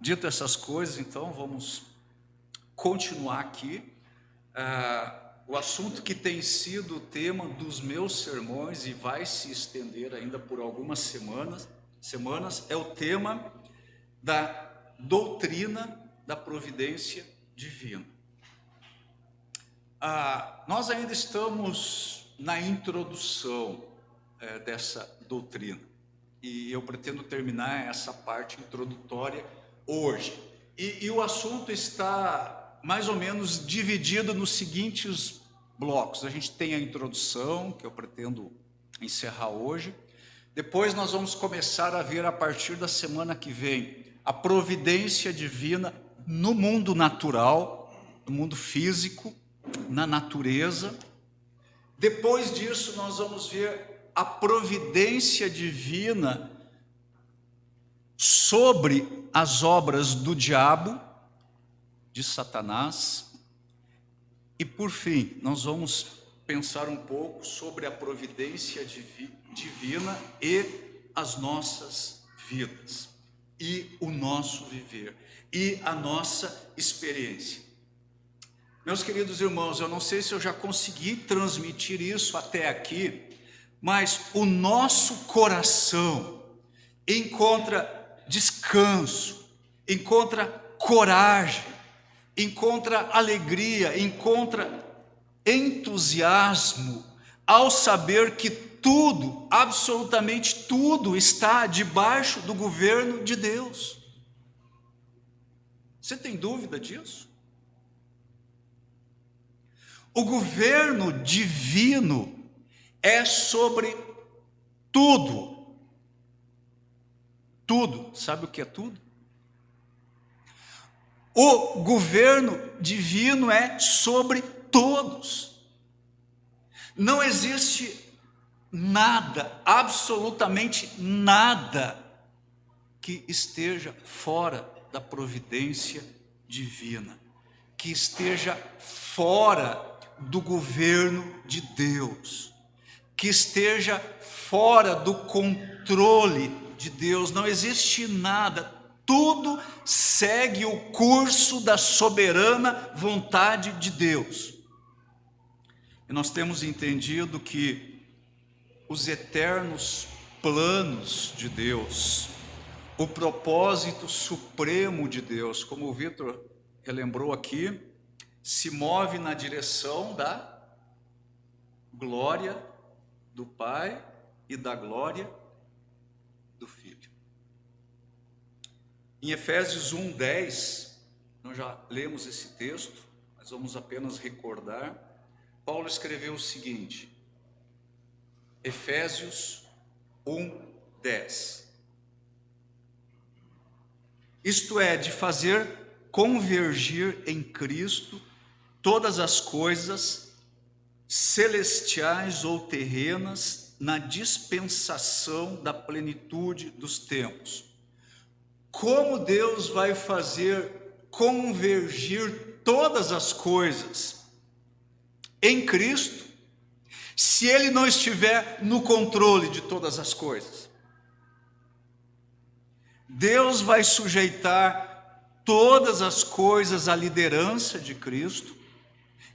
Dito essas coisas, então, vamos continuar aqui. O assunto que tem sido o tema dos meus sermões e vai se estender ainda por algumas semanas é o tema da doutrina da providência divina. Nós ainda estamos na introdução dessa doutrina e eu pretendo terminar essa parte introdutória hoje. E o assunto está mais ou menos dividido nos seguintes blocos. A gente tem a introdução, que eu pretendo encerrar hoje. Depois nós vamos começar a ver, a partir da semana que vem, a providência divina no mundo natural, no mundo físico, na natureza. Depois disso, nós vamos ver a providência divina sobre as obras do diabo, de Satanás. E por fim, nós vamos pensar um pouco sobre a providência divina e as nossas vidas, e o nosso viver, e a nossa experiência. Meus queridos irmãos, eu não sei se eu já consegui transmitir isso até aqui, mas o nosso coração encontra descanso, encontra coragem, encontra alegria, encontra entusiasmo ao saber que tudo, absolutamente tudo, está debaixo do governo de Deus. Você tem dúvida disso? O governo divino é sobre tudo. Tudo. Sabe o que é tudo? O governo divino é sobre todos. Não existe nada, absolutamente nada, que esteja fora da providência divina, que esteja fora do governo de Deus, que esteja fora do controle de Deus. Não existe nada, tudo segue o curso da soberana vontade de Deus. E nós temos entendido que os eternos planos de Deus, o propósito supremo de Deus, como o Vitor relembrou aqui, se move na direção da glória do Pai e da glória do Filho. Em Efésios 1:10, nós já lemos esse texto, mas vamos apenas recordar. Paulo escreveu o seguinte, Efésios 1:10. Isto é, de fazer convergir em Cristo todas as coisas, celestiais ou terrenas, na dispensação da plenitude dos tempos. Como Deus vai fazer convergir todas as coisas em Cristo, se Ele não estiver no controle de todas as coisas? Deus vai sujeitar todas as coisas à liderança de Cristo,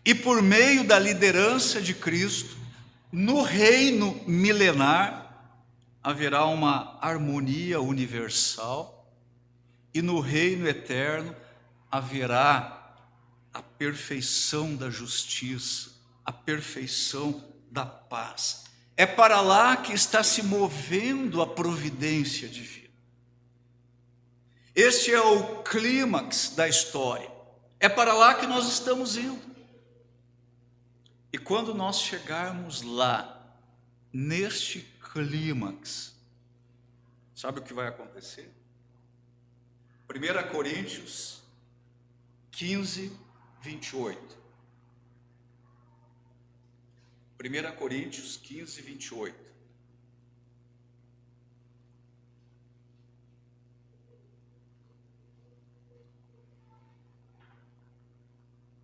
e por meio da liderança de Cristo, no reino milenar, haverá uma harmonia universal, e no reino eterno haverá a perfeição da justiça, a perfeição da paz. É para lá que está se movendo a providência divina. Este é o clímax da história. É para lá que nós estamos indo. E quando nós chegarmos lá, neste clímax, sabe o que vai acontecer? 1 Coríntios 15:28. 1 Coríntios 15:28.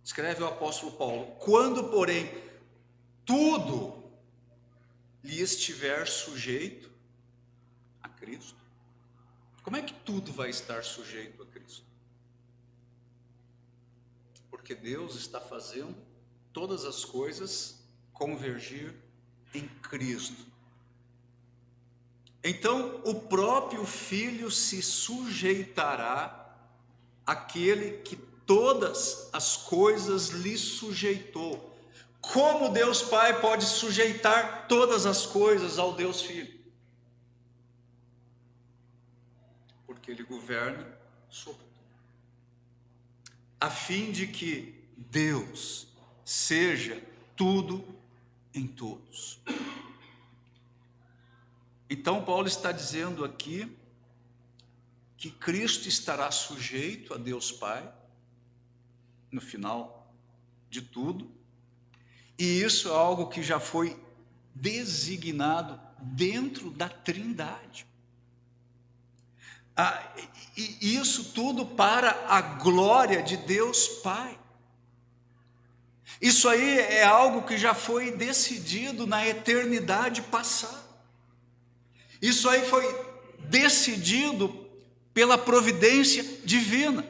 Escreve o apóstolo Paulo: quando, porém, tudo lhe estiver sujeito a Cristo. Como é que tudo vai estar sujeito a Cristo? Porque Deus está fazendo todas as coisas convergir em Cristo. Então, o próprio Filho se sujeitará àquele que todas as coisas lhe sujeitou. Como Deus Pai pode sujeitar todas as coisas ao Deus Filho? Porque Ele governa sobre tudo, a fim de que Deus seja tudo em todos. Então Paulo está dizendo aqui que Cristo estará sujeito a Deus Pai no final de tudo, e isso é algo que já foi designado dentro da Trindade. E isso tudo para a glória de Deus Pai. Isso aí é algo que já foi decidido na eternidade passada. Isso aí foi decidido pela providência divina.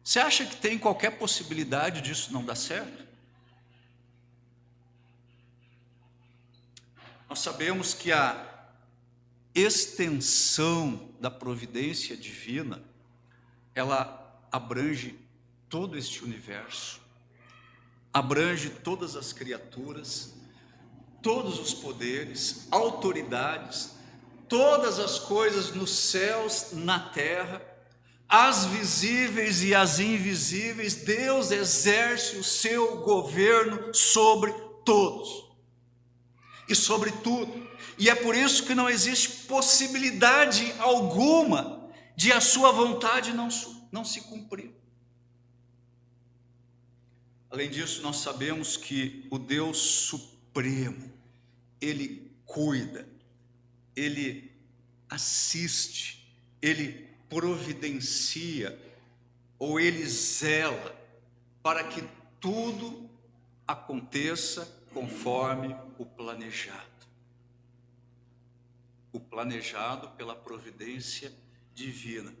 Você acha que tem qualquer possibilidade disso não dar certo? Nós sabemos que a extensão da providência divina, ela abrange todo este universo, abrange todas as criaturas, todos os poderes, autoridades, todas as coisas nos céus, na terra, as visíveis e as invisíveis. Deus exerce o seu governo sobre todos e sobre tudo. E é por isso que não existe possibilidade alguma de a sua vontade não se cumprir. Além disso, nós sabemos que o Deus Supremo, Ele cuida, Ele assiste, Ele providencia, ou Ele zela para que tudo aconteça conforme o planejado. O planejado pela providência divina.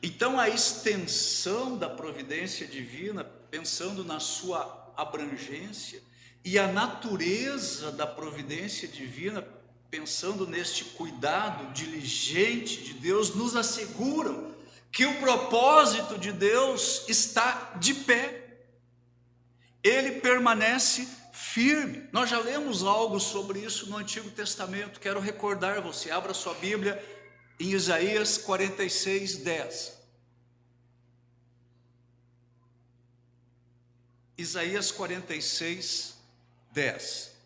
Então, a extensão da providência divina, pensando na sua abrangência, e a natureza da providência divina, pensando neste cuidado diligente de Deus, nos asseguram que o propósito de Deus está de pé. Ele permanece firme. Nós já lemos algo sobre isso no Antigo Testamento. Quero recordar você. Abra sua Bíblia em Isaías 46, 10. Isaías 46, 10.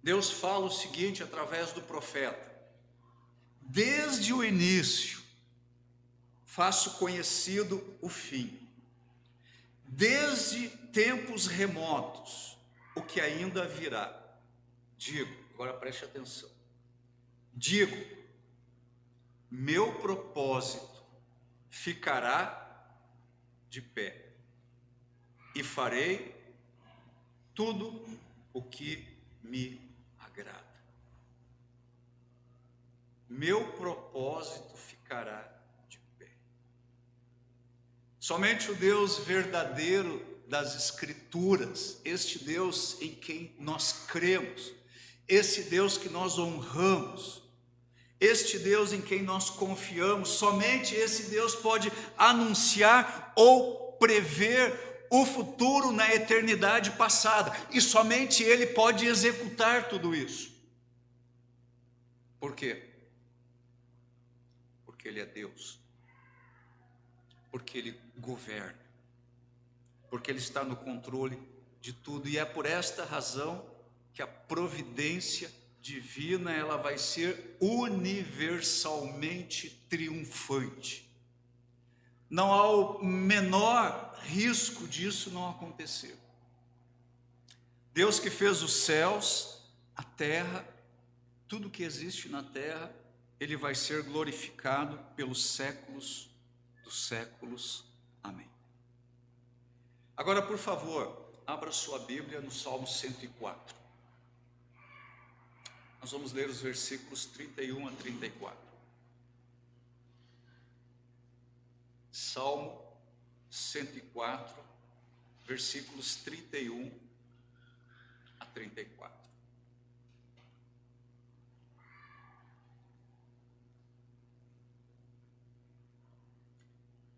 Deus fala o seguinte através do profeta: desde o início faço conhecido o fim, desde tempos remotos o que ainda virá. Digo, agora preste atenção, digo, meu propósito ficará de pé, e farei tudo o que me agrada. Meu propósito ficará de pé. Somente o Deus verdadeiro das Escrituras, este Deus em quem nós cremos, esse Deus que nós honramos, este Deus em quem nós confiamos, somente esse Deus pode anunciar ou prever o futuro na eternidade passada, e somente Ele pode executar tudo isso. Por quê? Porque Ele é Deus, porque Ele governa, porque Ele está no controle de tudo, e é por esta razão que a providência divina, ela vai ser universalmente triunfante. Não há o menor risco disso não acontecer. Deus que fez os céus, a terra, tudo que existe na terra, Ele vai ser glorificado pelos séculos dos séculos. Amém. Agora, por favor, abra sua Bíblia no Salmo 104. Nós vamos ler os versículos 31 a 34. Salmo 104, versículos 31 a 34.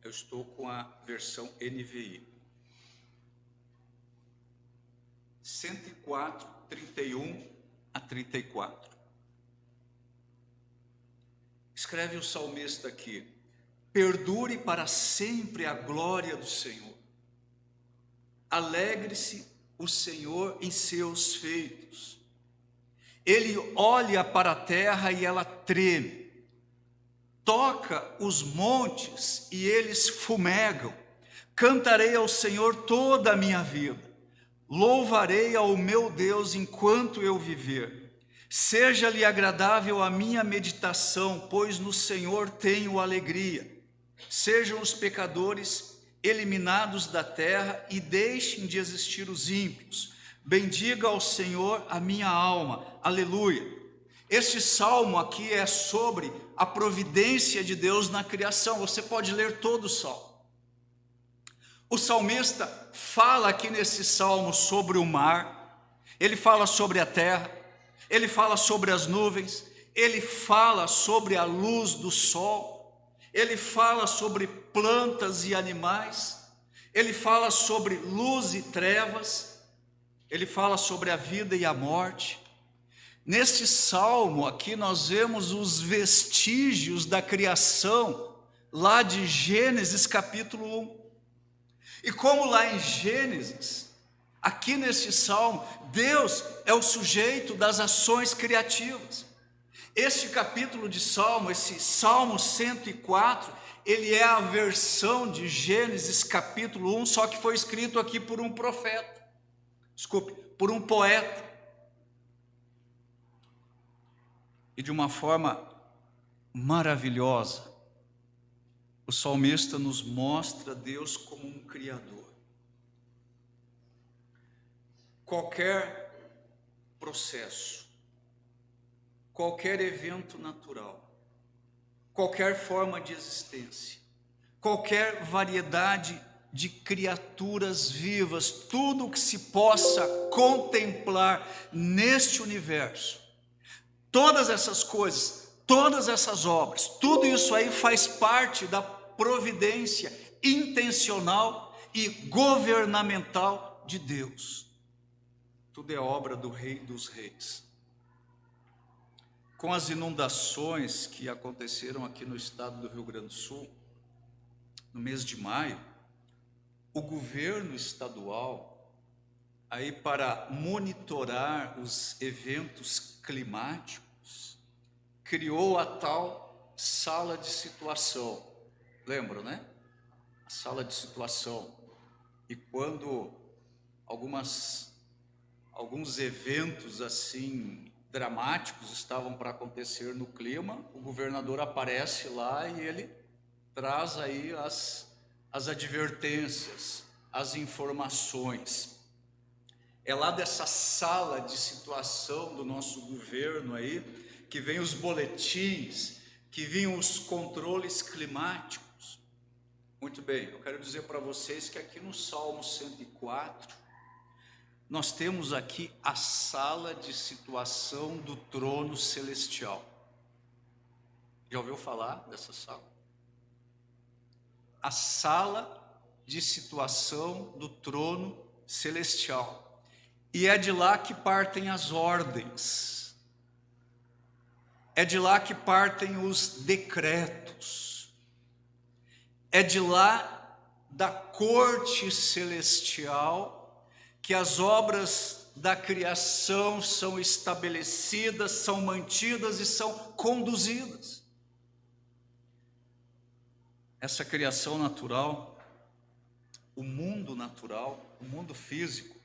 Eu estou com a versão NVI. 104, 31 a 34. Escreve o salmista aqui: perdure para sempre a glória do Senhor. Alegre-se o Senhor em seus feitos. Ele olha para a terra e ela treme. Toca os montes e eles fumegam. Cantarei ao Senhor toda a minha vida. Louvarei ao meu Deus enquanto eu viver. Seja-lhe agradável a minha meditação, pois no Senhor tenho alegria. Sejam os pecadores eliminados da terra e deixem de existir os ímpios. Bendiga ao Senhor a minha alma. Aleluia. Este salmo aqui é sobre a providência de Deus na criação. Você pode ler todo o salmo. O salmista fala aqui nesse salmo sobre o mar, ele fala sobre a terra, ele fala sobre as nuvens, ele fala sobre a luz do sol, ele fala sobre plantas e animais, ele fala sobre luz e trevas, ele fala sobre a vida e a morte. Neste salmo aqui nós vemos os vestígios da criação, lá de Gênesis capítulo 1. E como lá em Gênesis, aqui neste salmo, Deus é o sujeito das ações criativas. Este capítulo de salmo, esse Salmo 104, ele é a versão de Gênesis capítulo 1, só que foi escrito aqui por um profeta, por um poeta. E de uma forma maravilhosa, o salmista nos mostra Deus como um criador. Qualquer processo, qualquer evento natural, qualquer forma de existência, qualquer variedade de criaturas vivas, tudo que se possa contemplar neste universo, todas essas coisas, todas essas obras, tudo isso aí faz parte da providência intencional e governamental de Deus. Tudo é obra do Rei dos Reis. Com as inundações que aconteceram aqui no estado do Rio Grande do Sul, no mês de maio, o governo estadual, aí para monitorar os eventos climáticos, criou a tal sala de situação. Lembram, né? A sala de situação. E quando alguns eventos assim dramáticos estavam para acontecer no clima, o governador aparece lá e ele traz aí as advertências, as informações. É lá dessa sala de situação do nosso governo aí que vem os boletins, que vinham os controles climáticos. Muito bem, eu quero dizer para vocês que aqui no Salmo 104, nós temos aqui a sala de situação do trono celestial. Já ouviu falar dessa sala? A sala de situação do trono celestial. E é de lá que partem as ordens. É de lá que partem os decretos. É de lá da corte celestial que as obras da criação são estabelecidas, são mantidas e são conduzidas. Essa criação natural, o mundo natural, o mundo físico,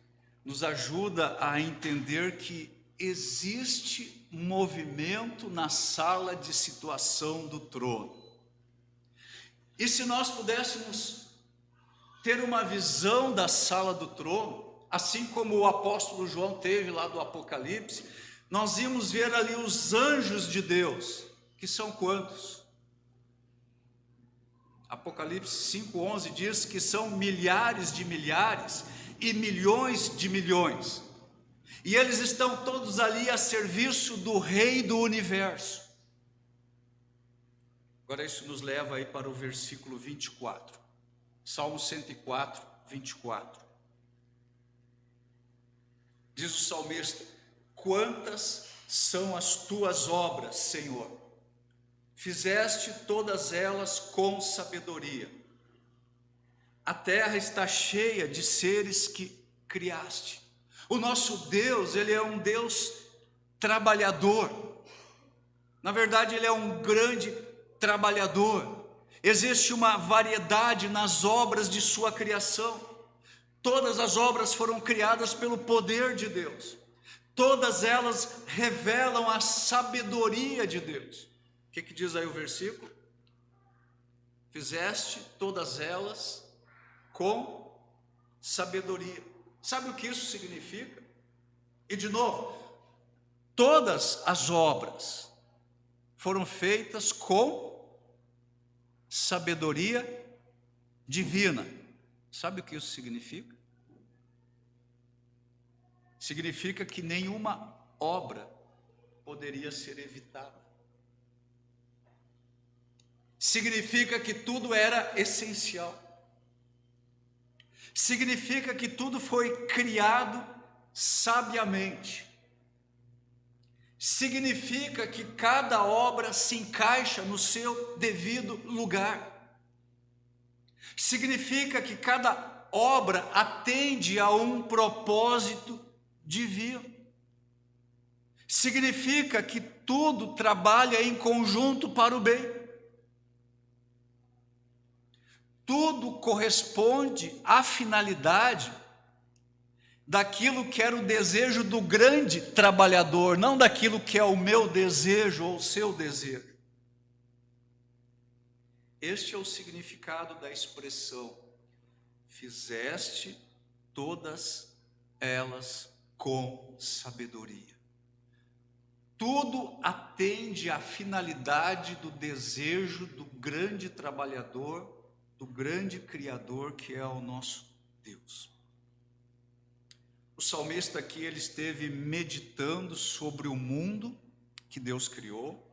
nos ajuda a entender que existe movimento na sala de situação do trono. E se nós pudéssemos ter uma visão da sala do trono, assim como o apóstolo João teve lá do Apocalipse, nós íamos ver ali os anjos de Deus, que são quantos? Apocalipse 5:11 diz que são milhares de milhares e milhões de milhões, e eles estão todos ali a serviço do Rei do Universo. Agora isso nos leva aí para o versículo 24, Salmo 104, 24. Diz o salmista: quantas são as tuas obras, Senhor? Fizeste todas elas com sabedoria. A terra está cheia de seres que criaste. O nosso Deus, Ele é um Deus trabalhador. Na verdade, Ele é um grande trabalhador. Existe uma variedade nas obras de sua criação. Todas as obras foram criadas pelo poder de Deus. Todas elas revelam a sabedoria de Deus. O que diz aí o versículo? Fizeste todas elas com sabedoria. Sabe o que isso significa? E de novo, todas as obras foram feitas com sabedoria divina. Sabe o que isso significa? Significa que nenhuma obra poderia ser evitada. Significa que tudo era essencial. Significa que tudo foi criado sabiamente. Significa que cada obra se encaixa no seu devido lugar. Significa que cada obra atende a um propósito divino. Significa que tudo trabalha em conjunto para o bem. Tudo corresponde à finalidade daquilo que era o desejo do grande trabalhador, não daquilo que é o meu desejo ou o seu desejo. Este é o significado da expressão: fizeste todas elas com sabedoria. Tudo atende à finalidade do desejo do grande trabalhador, do grande Criador que é o nosso Deus. O salmista aqui, ele esteve meditando sobre o mundo que Deus criou.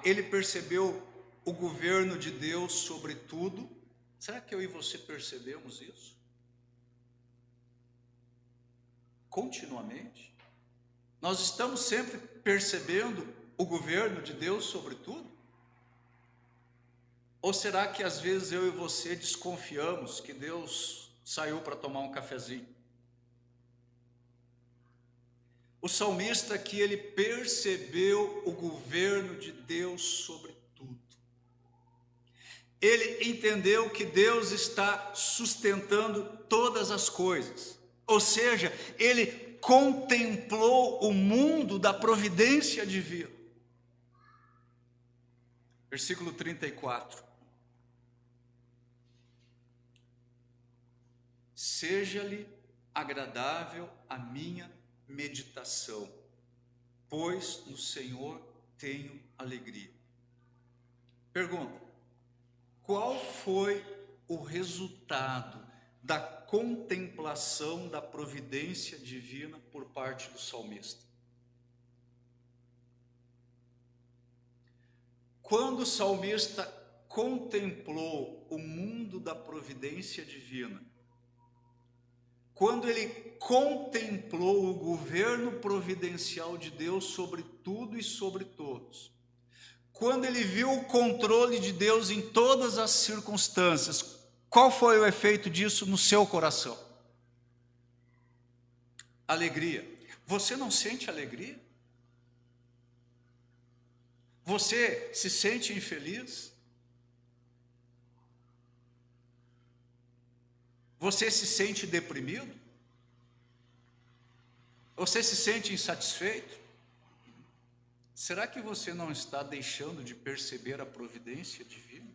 Ele percebeu o governo de Deus sobre tudo. Será que eu e você percebemos isso? Continuamente? Nós estamos sempre percebendo o governo de Deus sobre tudo? Ou será que às vezes eu e você desconfiamos que Deus saiu para tomar um cafezinho? O salmista aqui, ele percebeu o governo de Deus sobre tudo. Ele entendeu que Deus está sustentando todas as coisas. Ou seja, ele contemplou o mundo da providência divina. Versículo 34. Seja-lhe agradável a minha meditação, pois no Senhor tenho alegria. Pergunta: qual foi o resultado da contemplação da providência divina por parte do salmista? Quando o salmista contemplou o mundo da providência divina, quando ele contemplou o governo providencial de Deus sobre tudo e sobre todos, quando ele viu o controle de Deus em todas as circunstâncias, qual foi o efeito disso no seu coração? Alegria. Você não sente alegria? Você se sente infeliz? Você se sente deprimido? Você se sente insatisfeito? Será que você não está deixando de perceber a providência divina?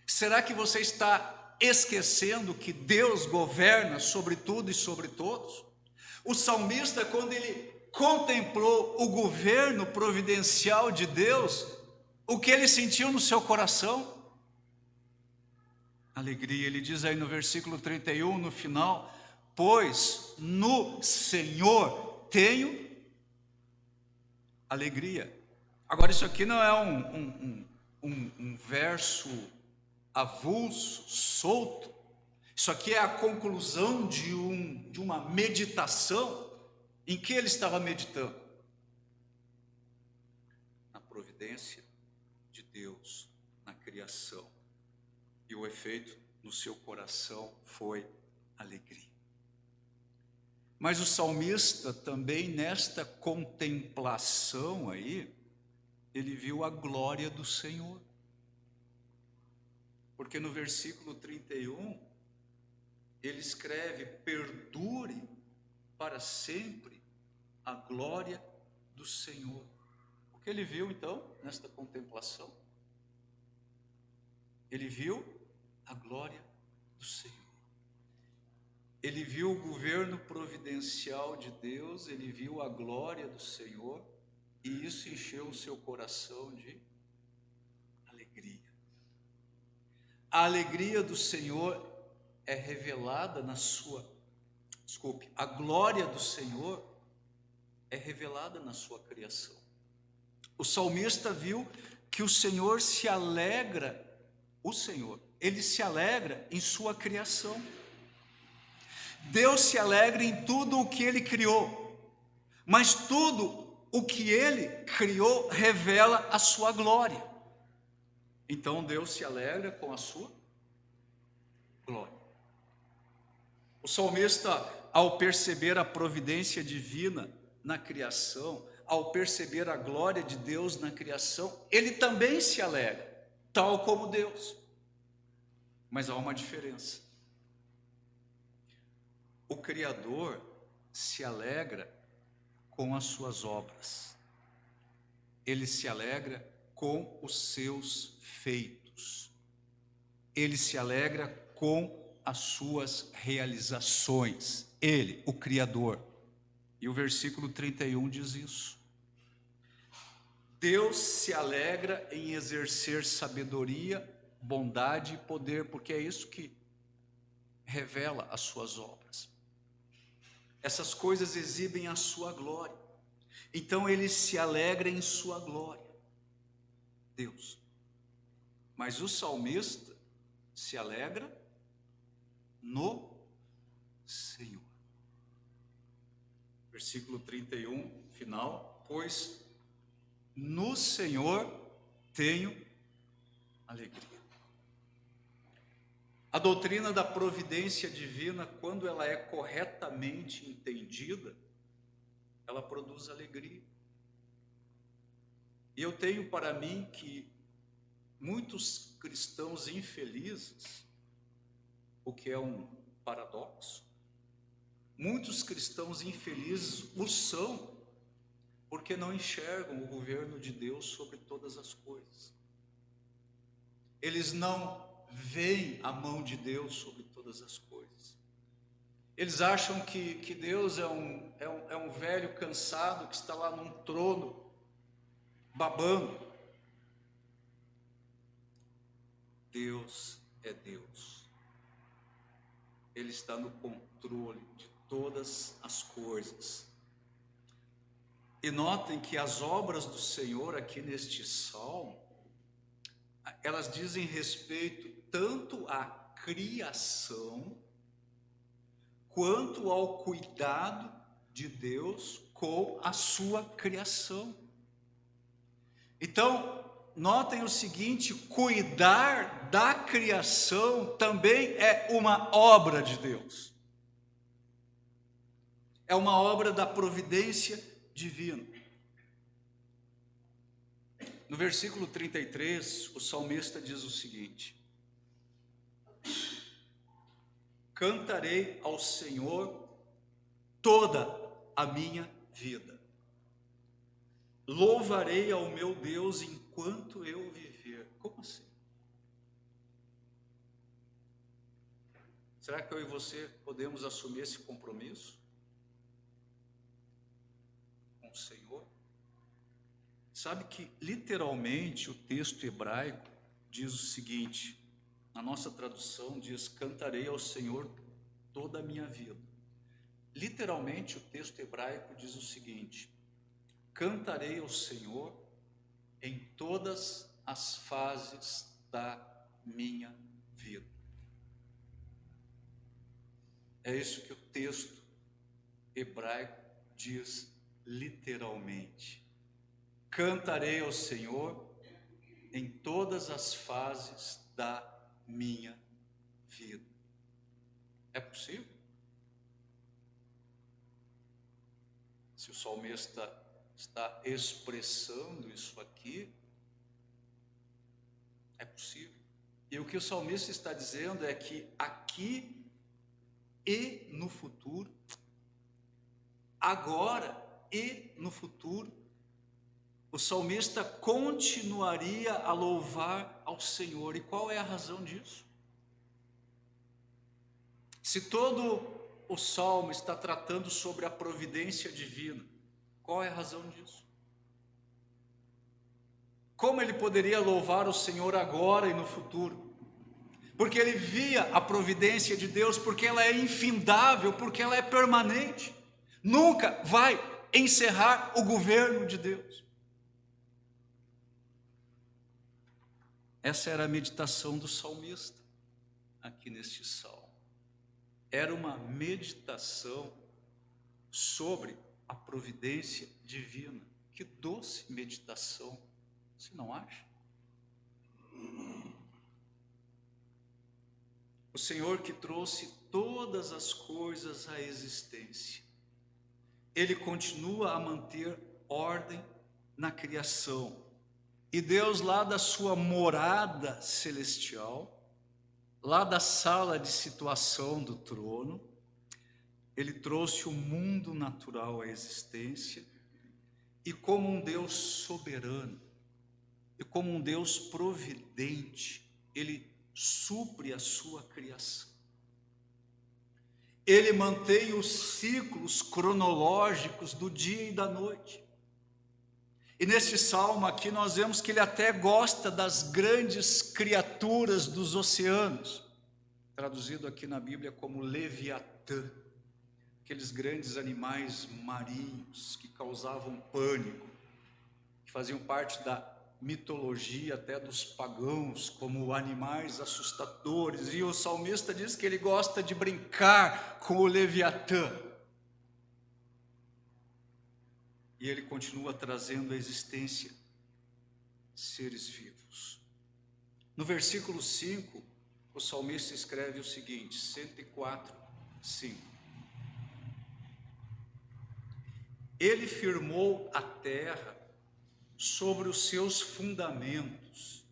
Será que você está esquecendo que Deus governa sobre tudo e sobre todos? O salmista, quando ele contemplou o governo providencial de Deus, o que ele sentiu no seu coração? Alegria. Ele diz aí no versículo 31, no final: pois no Senhor tenho alegria. Agora, isso aqui não é um verso avulso, solto. Isso aqui é a conclusão de uma meditação. Em que ele estava meditando? Na providência de Deus, na criação. E o efeito no seu coração foi alegria. Mas o salmista também, nesta contemplação aí, ele viu a glória do Senhor. Porque no versículo 31, ele escreve: perdure para sempre a glória do Senhor. O que ele viu então, nesta contemplação? Ele viu a glória do Senhor. Ele viu o governo providencial de Deus, ele viu a glória do Senhor, e isso encheu o seu coração de alegria. A alegria do Senhor é revelada a glória do Senhor é revelada na sua criação. O salmista viu que o Senhor se alegra, ele se alegra em sua criação. Deus se alegra em tudo o que ele criou, mas tudo o que ele criou revela a sua glória. Então Deus se alegra com a sua glória. O salmista, ao perceber a providência divina na criação, ao perceber a glória de Deus na criação, ele também se alegra, tal como Deus. Mas há uma diferença. O Criador se alegra com as suas obras. Ele se alegra com os seus feitos. Ele se alegra com as suas realizações. Ele, o Criador. E o versículo 31 diz isso. Deus se alegra em exercer sabedoria, bondade e poder, porque é isso que revela as suas obras. Essas coisas exibem a sua glória. Então ele se alegra em sua glória, Deus. Mas o salmista se alegra no Senhor. Versículo 31, final: pois no Senhor tenho alegria. A doutrina da providência divina, quando ela é corretamente entendida, ela produz alegria. E eu tenho para mim que muitos cristãos infelizes, o que é um paradoxo, muitos cristãos infelizes o são, porque não enxergam o governo de Deus sobre todas as coisas. Eles não veem a mão de Deus sobre todas as coisas. Eles acham que Deus é um velho cansado que está lá num trono, babando. Deus é Deus. Ele está no controle de todas as coisas. E notem que as obras do Senhor aqui neste salmo, elas dizem respeito tanto à criação, quanto ao cuidado de Deus com a sua criação. Então, notem o seguinte: cuidar da criação também é uma obra de Deus. É uma obra da providência divina. No versículo 33, o salmista diz o seguinte: cantarei ao Senhor toda a minha vida. Louvarei ao meu Deus enquanto eu viver. Como assim? Será que eu e você podemos assumir esse compromisso? o Senhor? Sabe que literalmente o texto hebraico diz o seguinte, na nossa tradução diz, cantarei ao Senhor toda a minha vida. Literalmente o texto hebraico diz o seguinte, cantarei ao Senhor em todas as fases da minha vida. É isso que o texto hebraico diz literalmente. Cantarei ao Senhor em todas as fases da minha vida. É possível? Se o salmista está expressando isso aqui, é possível. E o que o salmista está dizendo é que aqui e no futuro, agora e no futuro, o salmista continuaria a louvar ao Senhor. E qual é a razão disso? Se todo o salmo está tratando sobre a providência divina, qual é a razão disso? Como ele poderia louvar o Senhor agora e no futuro? Porque ele via a providência de Deus, porque ela é infindável, porque ela é permanente. Nunca vai encerrar o governo de Deus. Essa era a meditação do salmista, aqui neste salmo. Era uma meditação sobre a providência divina. Que doce meditação, você não acha? O Senhor que trouxe todas as coisas à existência, Ele continua a manter ordem na criação. E Deus, lá da sua morada celestial, lá da sala de situação do trono, Ele trouxe o mundo natural à existência, e como um Deus soberano, e como um Deus providente, Ele supre a sua criação. Ele mantém os ciclos cronológicos do dia e da noite. E neste salmo aqui nós vemos que ele até gosta das grandes criaturas dos oceanos, traduzido aqui na Bíblia como Leviatã, aqueles grandes animais marinhos que causavam pânico, que faziam parte da mitologia até dos pagãos, como animais assustadores. E o salmista diz que ele gosta de brincar com o Leviatã. E ele continua trazendo à existência seres vivos. No versículo 5, o salmista escreve o seguinte, 104, 5. Ele firmou a terra sobre os seus fundamentos,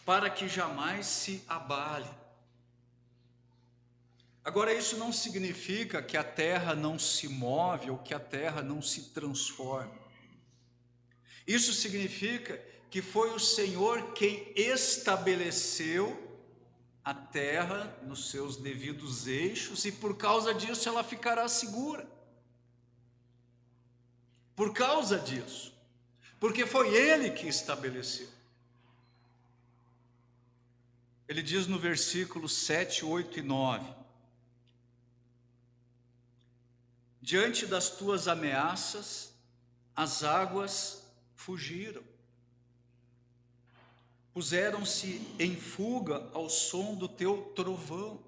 para que jamais se abale. Agora, isso não significa que a terra não se move ou que a terra não se transforma. Isso significa que foi o Senhor quem estabeleceu a terra nos seus devidos eixos, e por causa disso ela ficará segura. Por causa disso, porque foi Ele que estabeleceu. Ele diz no versículo 7, 8 e 9, diante das tuas ameaças, as águas fugiram, puseram-se em fuga ao som do teu trovão,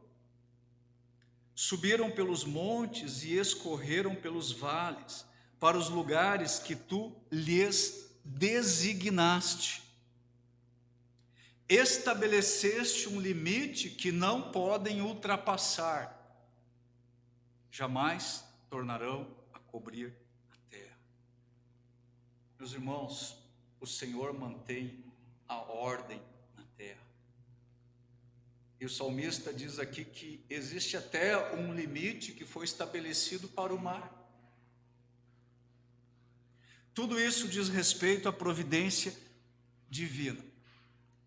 subiram pelos montes e escorreram pelos vales, para os lugares que tu lhes designaste. Estabeleceste um limite que não podem ultrapassar, jamais tornarão a cobrir a terra. Meus irmãos, o Senhor mantém a ordem na terra. E o salmista diz aqui que existe até um limite que foi estabelecido para o mar. Tudo isso diz respeito à providência divina.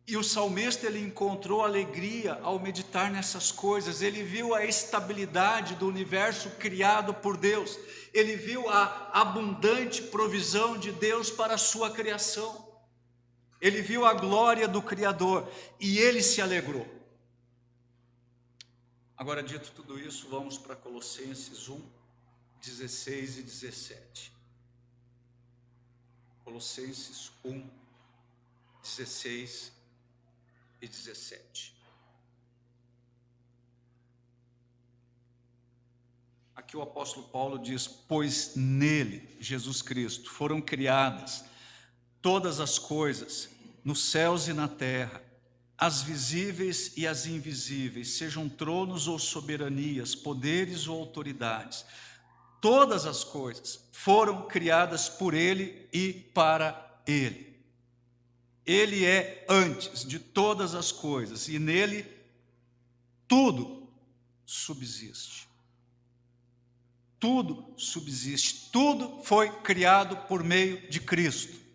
E o salmista, ele encontrou alegria ao meditar nessas coisas. Ele viu a estabilidade do universo criado por Deus. Ele viu a abundante provisão de Deus para a sua criação. Ele viu a glória do Criador e ele se alegrou. Agora, dito tudo isso, vamos para Colossenses 1, 16 e 17. Colossenses 1, 16 e 17. Aqui o apóstolo Paulo diz: pois nele, Jesus Cristo, foram criadas todas as coisas, nos céus e na terra, as visíveis e as invisíveis, sejam tronos ou soberanias, poderes ou autoridades. Todas as coisas foram criadas por ele e para ele. Ele é antes de todas as coisas e nele tudo subsiste. Tudo subsiste, tudo foi criado por meio de Cristo.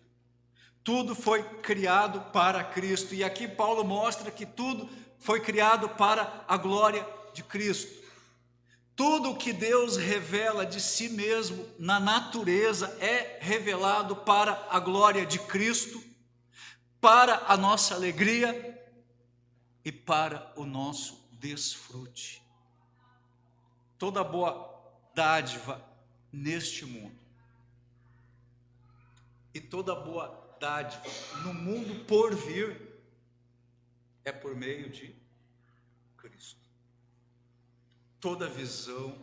Tudo foi criado para Cristo. E aqui Paulo mostra que tudo foi criado para a glória de Cristo. Tudo o que Deus revela de si mesmo na natureza é revelado para a glória de Cristo, para a nossa alegria e para o nosso desfrute. Toda boa dádiva neste mundo e toda boa dádiva no mundo por vir é por meio de Cristo. Toda visão,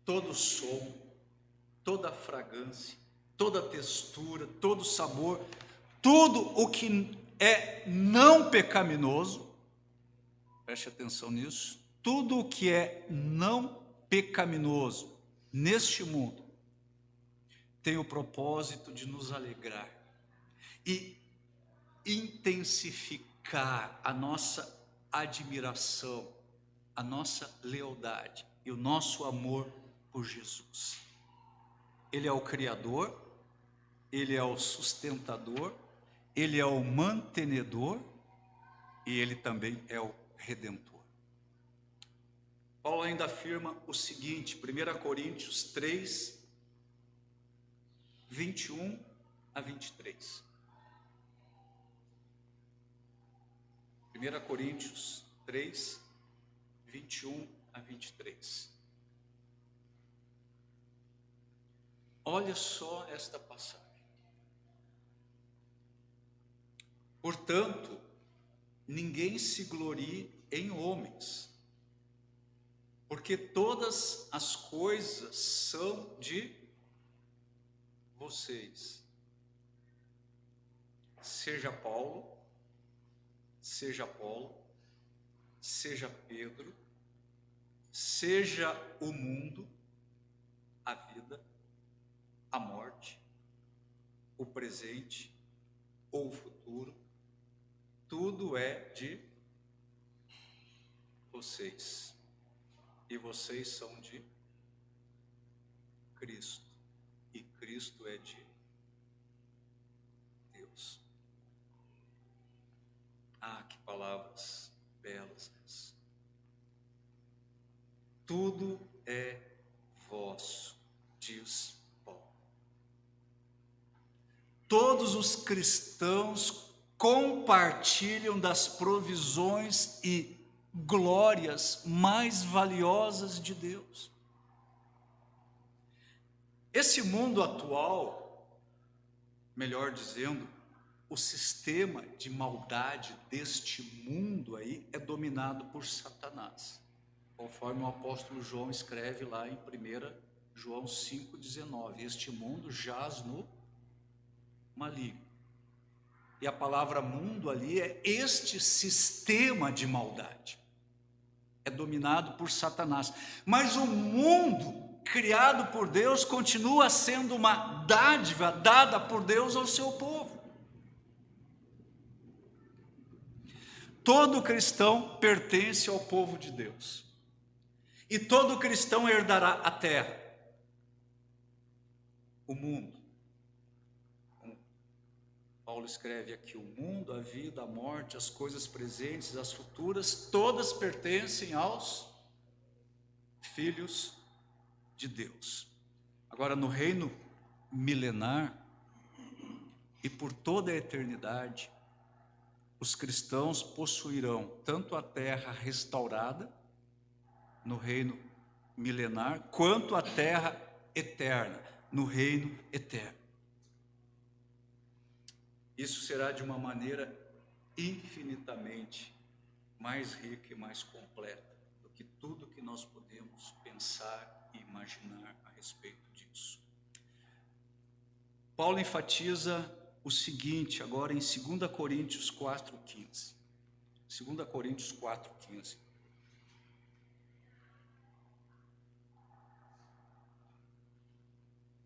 todo som, toda fragrância, toda textura, todo sabor, tudo o que é não pecaminoso, preste atenção nisso, tudo o que é não pecaminoso neste mundo tem o propósito de nos alegrar e intensificar a nossa admiração, a nossa lealdade e o nosso amor por Jesus. Ele é o Criador, Ele é o sustentador, Ele é o mantenedor e Ele também é o Redentor. Paulo ainda afirma o seguinte, 1 Coríntios 3, 21 a 23. 1 Coríntios 3, 21 a 23. Olha só esta passagem. Portanto, ninguém se glorie em homens, porque todas as coisas são de vocês. Seja Paulo, seja Apolo, seja Pedro, seja o mundo, a vida, a morte, o presente ou o futuro, tudo é de vocês. E vocês são de Cristo. E Cristo é de Deus. Ah, que palavras belas essas. Tudo é vosso, diz Paulo. Todos os cristãos compartilham das provisões e glórias mais valiosas de Deus. Esse mundo atual, melhor dizendo, o sistema de maldade deste mundo aí é dominado por Satanás, conforme o apóstolo João escreve lá em 1 João 5,19, este mundo jaz no maligno. E a palavra mundo ali é este sistema de maldade. É dominado por Satanás. Mas o mundo criado por Deus continua sendo uma dádiva dada por Deus ao seu povo. Todo cristão pertence ao povo de Deus. E todo cristão herdará a terra, o mundo. Paulo escreve aqui: o mundo, a vida, a morte, as coisas presentes, as futuras, todas pertencem aos filhos de Deus. Agora, no reino milenar e por toda a eternidade, os cristãos possuirão tanto a terra restaurada, no reino milenar, quanto a terra eterna, no reino eterno. Isso será de uma maneira infinitamente mais rica e mais completa do que tudo que nós podemos pensar e imaginar a respeito disso. Paulo enfatiza o seguinte agora em 2 Coríntios 4,15. 2 Coríntios 4,15.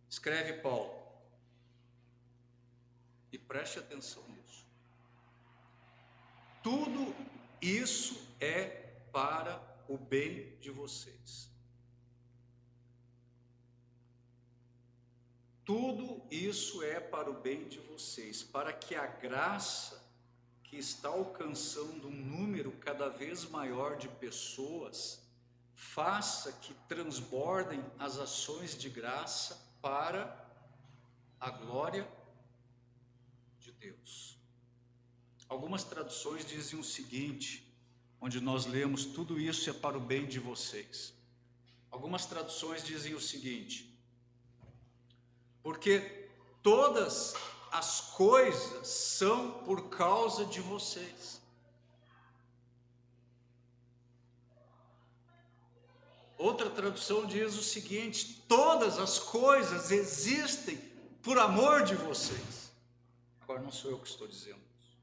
Escreve Paulo, e preste atenção nisso: tudo isso é para o bem de vocês. Tudo isso é para o bem de vocês, para que a graça que está alcançando um número cada vez maior de pessoas faça que transbordem as ações de graça para a glória de Deus. Algumas traduções dizem o seguinte, onde nós lemos: tudo isso é para o bem de vocês. Algumas traduções dizem o seguinte: porque todas as coisas são por causa de vocês. Outra tradução diz o seguinte: todas as coisas existem por amor de vocês. Agora, não sou eu que estou dizendo isso.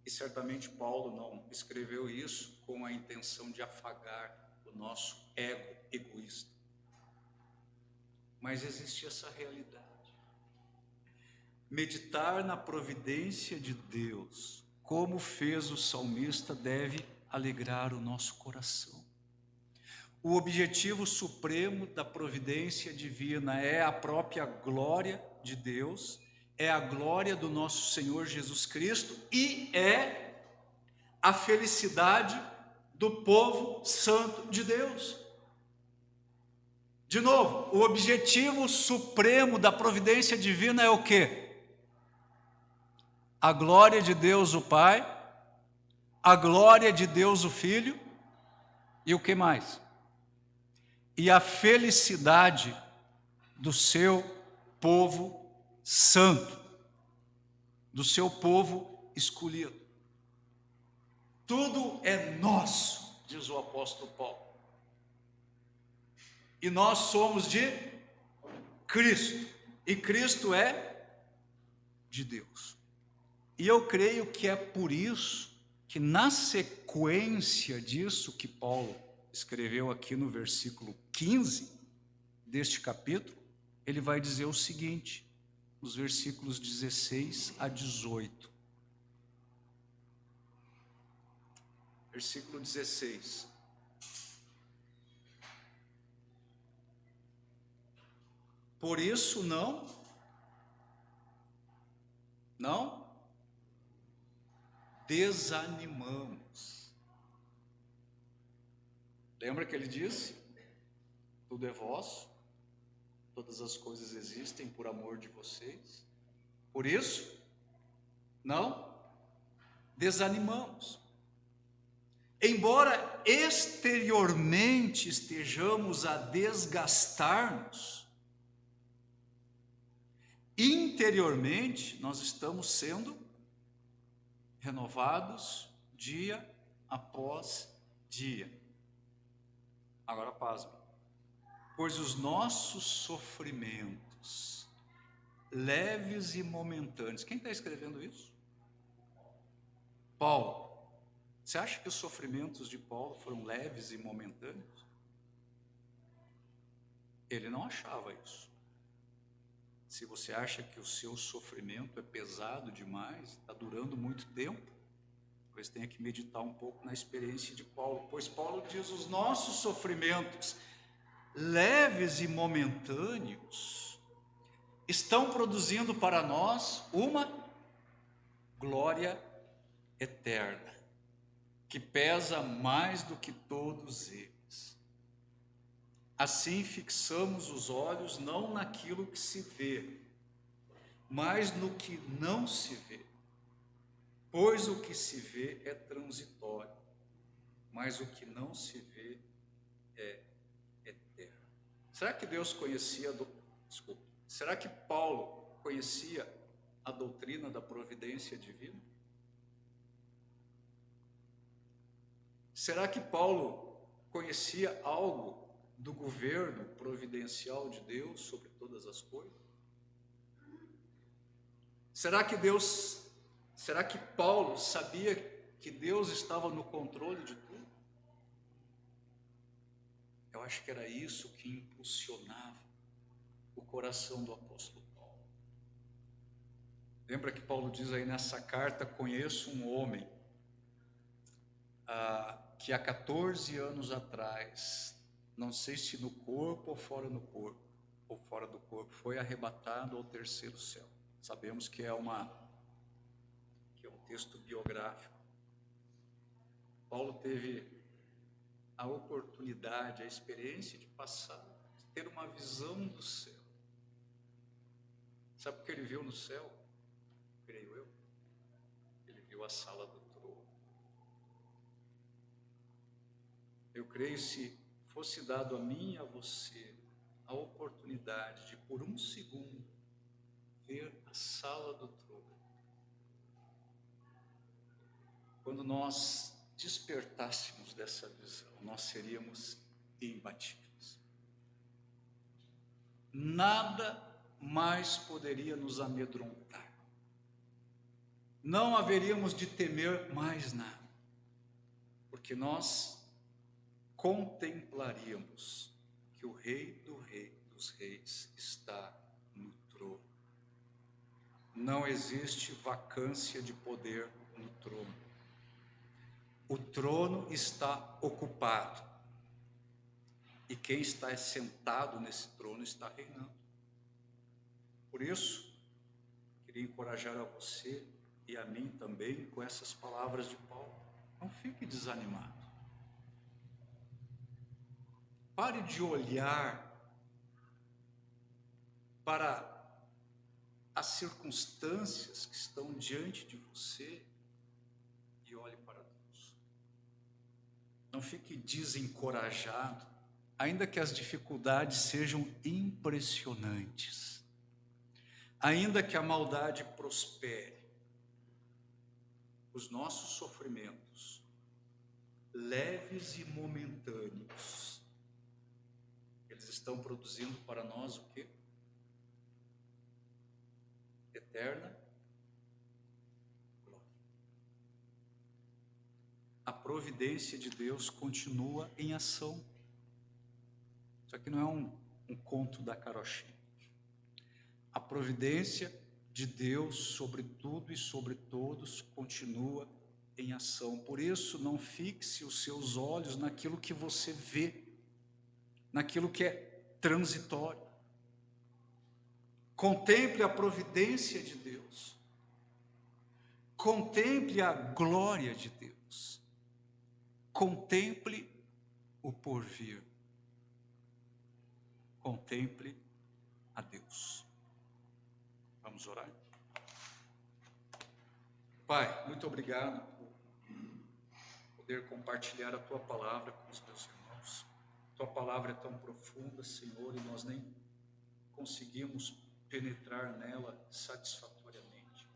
E certamente Paulo não escreveu isso com a intenção de afagar o nosso ego egoísta. Mas existe essa realidade. Meditar na providência de Deus, como fez o salmista, deve alegrar o nosso coração. O objetivo supremo da providência divina é a própria glória de Deus, é a glória do nosso Senhor Jesus Cristo e é a felicidade do povo santo de Deus. De novo, o objetivo supremo da providência divina é o quê? A glória de Deus o Pai, a glória de Deus o Filho e o que mais? E a felicidade do seu povo santo, do seu povo escolhido. Tudo é nosso, diz o apóstolo Paulo. E nós somos de Cristo, e Cristo é de Deus. E eu creio que é por isso que, na sequência disso que Paulo escreveu aqui no versículo 15 deste capítulo, ele vai dizer o seguinte, nos versículos 16 a 18. Versículo 16. Por isso não desanimamos. Lembra que ele disse? Tudo é vosso, todas as coisas existem por amor de vocês. Por isso, não desanimamos. Embora exteriormente estejamos a desgastar-nos, interiormente nós estamos sendo renovados dia após dia. Agora pasme. Pois os nossos sofrimentos, leves e momentâneos. Quem está escrevendo isso? Paulo. Você acha que os sofrimentos de Paulo foram leves e momentâneos? Ele não achava isso. Se você acha que o seu sofrimento é pesado demais, está durando muito tempo, talvez tenha que meditar um pouco na experiência de Paulo. Pois Paulo diz: os nossos sofrimentos leves e momentâneos estão produzindo para nós uma glória eterna, que pesa mais do que todos eles. Assim fixamos os olhos não naquilo que se vê, mas no que não se vê. Pois o que se vê é transitório, mas o que não se vê é eterno. Será que Deus conhecia, será que Paulo conhecia a doutrina da providência divina? Será que Paulo conhecia algo do governo providencial de Deus sobre todas as coisas? Será que Paulo sabia que Deus estava no controle de tudo? Eu acho que era isso que impulsionava o coração do apóstolo Paulo. Lembra que Paulo diz aí nessa carta: conheço um homem que há 14 anos atrás, não sei se no corpo ou fora do corpo, foi arrebatado ao terceiro céu. Sabemos que é um texto biográfico. Paulo teve a oportunidade, a experiência de ter uma visão do céu. Sabe o que ele viu no céu? Creio eu. Ele viu a sala do trono. Eu creio, se fosse dado a mim e a você a oportunidade de, por um segundo, ver a sala do trono, quando nós despertássemos dessa visão, nós seríamos imbatíveis. Nada mais poderia nos amedrontar. Não haveríamos de temer mais nada, porque nós contemplaríamos que o Rei dos Reis está no trono. Não existe vacância de poder no trono. O trono está ocupado. E quem está sentado nesse trono está reinando. Por isso, queria encorajar a você e a mim também com essas palavras de Paulo. Não fique desanimado. Pare de olhar para as circunstâncias que estão diante de você e olhe para Deus. Não fique desencorajado, ainda que as dificuldades sejam impressionantes, ainda que a maldade prospere. Os nossos sofrimentos, leves e momentâneos, eles estão produzindo para nós o quê? Eterna glória. A providência de Deus continua em ação. Isso aqui não é um conto da carochinha. A providência de Deus sobre tudo e sobre todos continua em ação. Por isso, não fixe os seus olhos naquilo que você vê, naquilo que é transitório. Contemple a providência de Deus. Contemple a glória de Deus. Contemple o porvir. Contemple a Deus. Vamos orar? Pai, muito obrigado por poder compartilhar a Tua palavra com os meus irmãos. Tua palavra é tão profunda, Senhor, e nós nem conseguimos penetrar nela satisfatoriamente.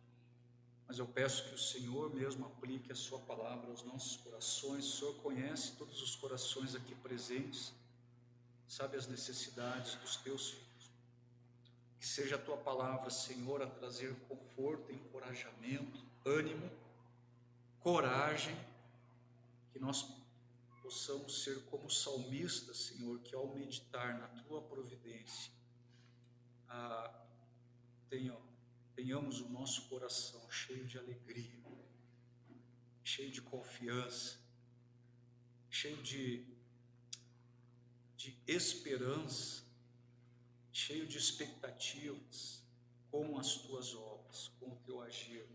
Mas eu peço que o Senhor mesmo aplique a Sua palavra aos nossos corações. O Senhor conhece todos os corações aqui presentes, sabe as necessidades dos Teus filhos. Que seja a Tua palavra, Senhor, a trazer conforto, encorajamento, ânimo, coragem, que nós possamos ser como salmistas, Senhor, que ao meditar na Tua providência, tenhamos o nosso coração cheio de alegria, cheio de confiança, cheio de esperança, cheio de expectativas, com as tuas obras, com o teu agir,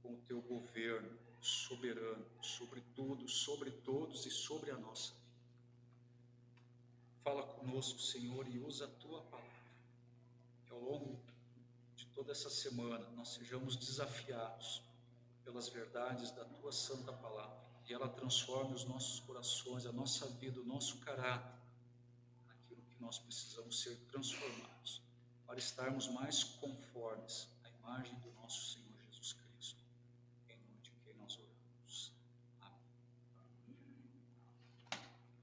com o teu governo soberano, sobre tudo, sobre todos e sobre a nossa vida. Fala conosco, Senhor, e usa a tua palavra, que ao longo de toda essa semana nós sejamos desafiados pelas verdades da tua santa palavra, e ela transforme os nossos corações, a nossa vida, o nosso caráter, naquilo que nós precisamos ser transformados, para estarmos mais conformes à imagem do nosso